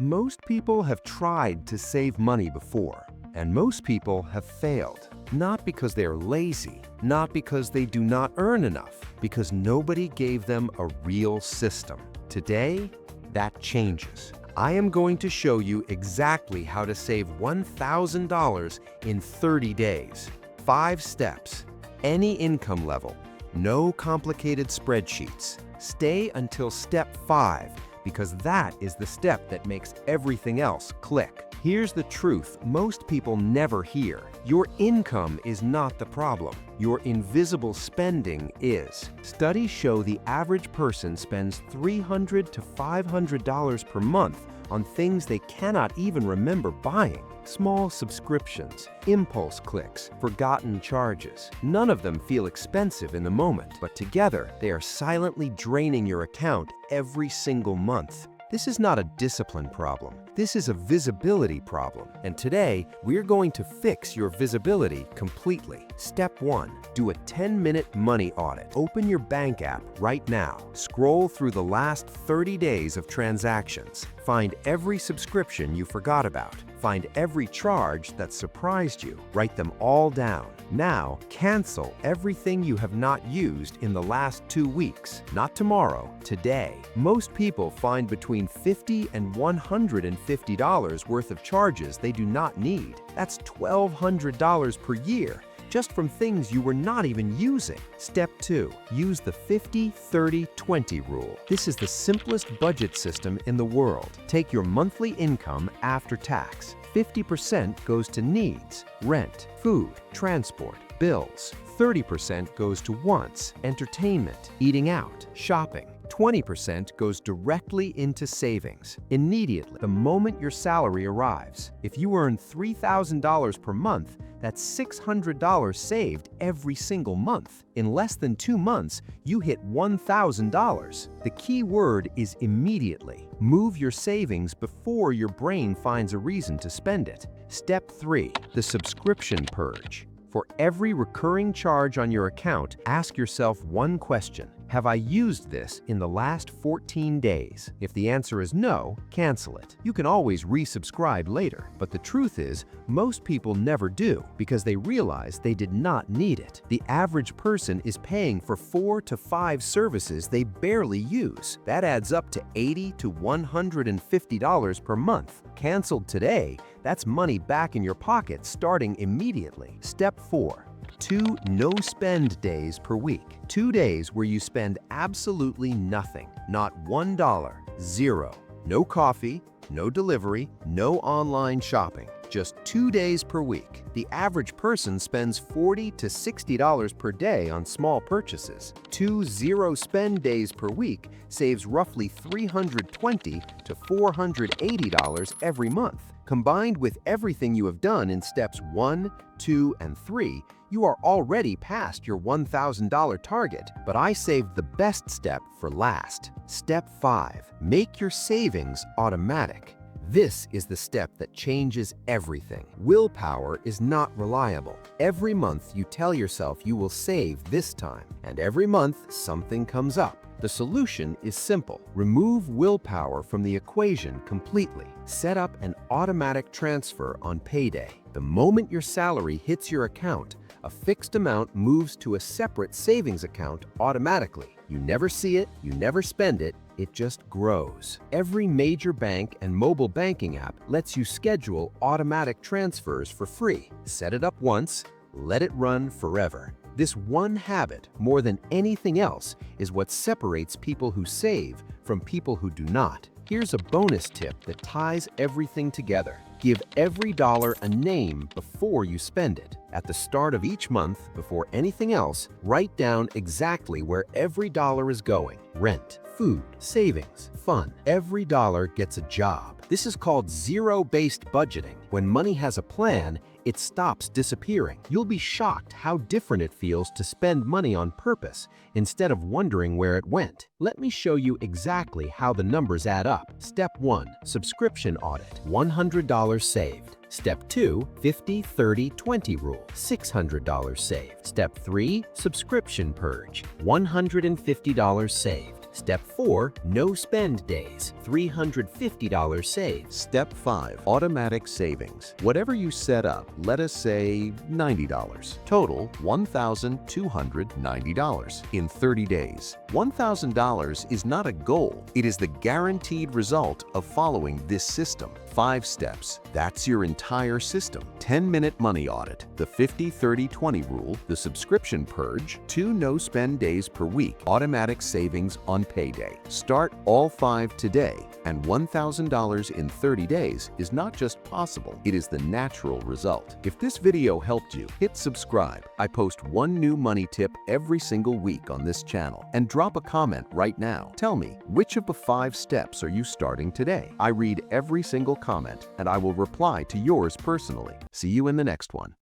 Most people have tried to save money before, and most people have failed. Not because they are lazy, not because they do not earn enough, because nobody gave them a real system. Today, that changes. I am going to show you exactly how to save $1,000 in 30 days. 5 steps, any income level, no complicated spreadsheets. Stay until step 5, because that is the step that makes everything else click. Here's the truth most people never hear. Your income is not the problem. Your invisible spending is. Studies show the average person spends $300 to $500 per month on things they cannot even remember buying. Small subscriptions, impulse clicks, forgotten charges. None of them feel expensive in the moment, but together they are silently draining your account every single month. This is not a discipline problem. This is a visibility problem. And today, we're going to fix your visibility completely. Step 1, do a 10-minute money audit. Open your bank app right now. Scroll through the last 30 days of transactions. Find every subscription you forgot about. Find every charge that surprised you. Write them all down. Now, cancel everything you have not used in the last 2 weeks. Not tomorrow, today. Most people find between $50 and $150 worth of charges they do not need. That's $1,200 per year, just from things you were not even using. Step 2, use the 50-30-20 rule. This is the simplest budget system in the world. Take your monthly income after tax. 50% goes to needs, rent, food, transport, bills. 30% goes to wants, entertainment, eating out, shopping. 20% goes directly into savings, immediately, the moment your salary arrives. If you earn $3,000 per month, that's $600 saved every single month. In less than 2 months, you hit $1,000. The key word is immediately. Move your savings before your brain finds a reason to spend it. Step 3, the subscription purge. For every recurring charge on your account, ask yourself one question. Have I used this in the last 14 days? If the answer is no, cancel it. You can always resubscribe later. But the truth is, most people never do because they realize they did not need it. The average person is paying for 4 to 5 services they barely use. That adds up to $80 to $150 per month. Canceled today, that's money back in your pocket starting immediately. Step 4. 2 no-spend days per week. 2 days where you spend absolutely nothing. Not $1. Zero. No coffee, no delivery, no online shopping. Just 2 days per week. The average person spends $40 to $60 per day on small purchases. 2 zero-spend days per week saves roughly $320 to $480 every month. Combined with everything you have done in steps 1, 2, and 3, you are already past your $1,000 target. But I saved the best step for last. Step 5. Make your savings automatic. This is the step that changes everything. Willpower is not reliable. Every month you tell yourself you will save this time, and every month something comes up. The solution is simple. Remove willpower from the equation completely. Set up an automatic transfer on payday. The moment your salary hits your account, a fixed amount moves to a separate savings account automatically. You never see it, you never spend it, it just grows. Every major bank and mobile banking app lets you schedule automatic transfers for free. Set it up once, let it run forever. This one habit, more than anything else, is what separates people who save from people who do not. Here's a bonus tip that ties everything together. Give every dollar a name before you spend it. At the start of each month, before anything else, write down exactly where every dollar is going. Rent, food, savings, fun. Every dollar gets a job. This is called zero-based budgeting. When money has a plan, it stops disappearing. You'll be shocked how different it feels to spend money on purpose instead of wondering where it went. Let me show you exactly how the numbers add up. Step 1, subscription audit, $100 saved. Step 2, 50-30-20 rule, $600 saved. Step 3, subscription purge, $150 saved. Step 4. No spend days. $350 saved. Step 5. Automatic savings. Whatever you set up, let us say $90. Total $1,290 in 30 days. $1,000 is not a goal. It is the guaranteed result of following this system. 5 steps. That's your entire system. 10-minute money audit, the 50-30-20 rule, the subscription purge, 2 no-spend days per week, automatic savings on payday. Start all 5 today, and $1,000 in 30 days is not just possible, it is the natural result. If this video helped you, hit subscribe. I post one new money tip every single week on this channel. And drop a comment right now. Tell me, which of the 5 steps are you starting today? I read every single comment, and I will reply to yours personally. See you in the next one.